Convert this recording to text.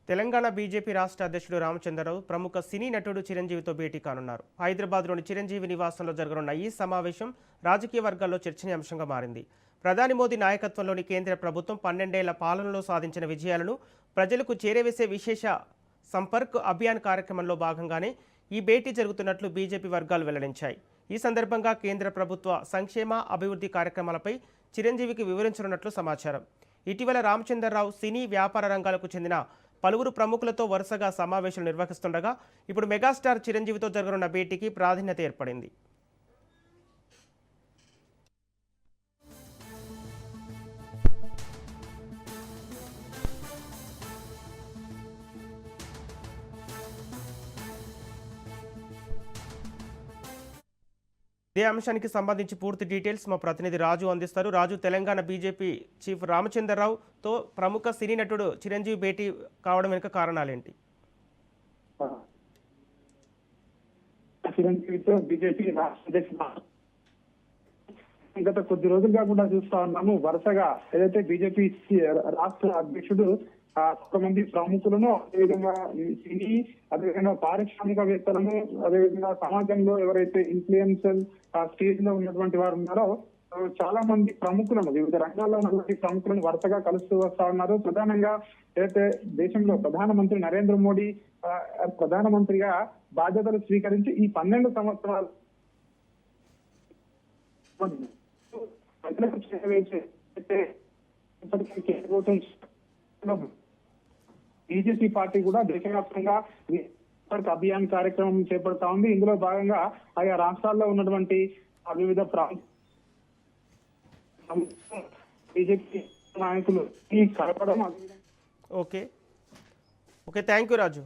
Telangana BJP రాష్ట్ర అధ్యక్షుడు రామచంద్రరావు ప్రముఖ సినీ నటుడు చిరంజీవితో భేటీ కానున్నారు. హైదరాబాద్లోని చిరంజీవి నివాసంలో జరగనున్న ఈ సమావేశం రాజకీయ వర్గాల్లో చర్చనీయాంశంగా మారింది. ప్రధాని మోదీ నాయకత్వంలోని కేంద్ర ప్రభుత్వం 12 ఏళ్ల పాలనలో సాధించిన విజయాలను ప్రజలకు చేరవేసే విశేష సంపర్క్ అభియాన్ కార్యక్రమంలో భాగంగానే ఈ భేటీ జరుగుతున్నట్లు బీజేపీ వర్గాలు వెల్లడించాయి. ఈ సందర్భంగా కేంద్ర ప్రభుత్వ సంక్షేమ అభివృద్ధి కార్యక్రమాలపై చిరంజీవికి వివరించనున్నట్లు సమాచారం. ఇటీవల రామచంద్రరావు సినీ వ్యాపార రంగాలకు చెందిన పలువురు ప్రముఖులతో వరుసగా సమావేశాలు నిర్వహిస్తుండగా ఇప్పుడు మెగాస్టార్ చిరంజీవితో జరగనున్న భేటీకి ప్రాధాన్యత ఏర్పడింది. ఇదే అంశానికి సంబంధించి పూర్తి డీటెయిల్స్ మా ప్రతినిధి రాజు అందిస్తారు. రాజు, తెలంగాణ బీజేపీ చీఫ్ రామచంద్రరావుతో ప్రముఖ సినీ నటుడు చిరంజీవి భేటీ కావడం వెనుక కారణాలేంటి? చిరంజీవితో బీజేపీ రాష్ట్ర అధ్యక్షుడు గత కొద్ది రోజులుగా కూడా చూస్తా ఉన్నాము. వరుసగా ఏదైతే బీజేపీ రాష్ట్ర అధ్యక్షుడు కొంతమంది ప్రముఖులను, అదేవిధంగా సినీ, అదేవిధంగా పారిశ్రామికవేత్తలను, అదేవిధంగా సమాజంలో ఎవరైతే ఇన్ఫ్లుయెన్షియల్ స్టేజ్ లో ఉన్నటువంటి వారు ఉన్నారో చాలా మంది ప్రముఖులను, వివిధ రంగాల్లో ఉన్నటువంటి ప్రముఖులను వరుసగా కలుస్తూ వస్తా ఉన్నారు. ప్రధానంగా ఏదైతే దేశంలో ప్రధానమంత్రి నరేంద్ర మోడీ ప్రధానమంత్రిగా బాధ్యతలు స్వీకరించి ఈ 12 సంవత్సరాలు ప్రజలకు చేరవేసే బీజేపీ పార్టీ కూడా దేశవ్యాప్తంగా అభియాన్ కార్యక్రమం చేపడతా ఉంది. ఇందులో భాగంగా ఆయా రాష్ట్రాల్లో ఉన్నటువంటి వివిధ బీజేపీ నాయకులు ఈ కలపడం. Okay, thank you Raju.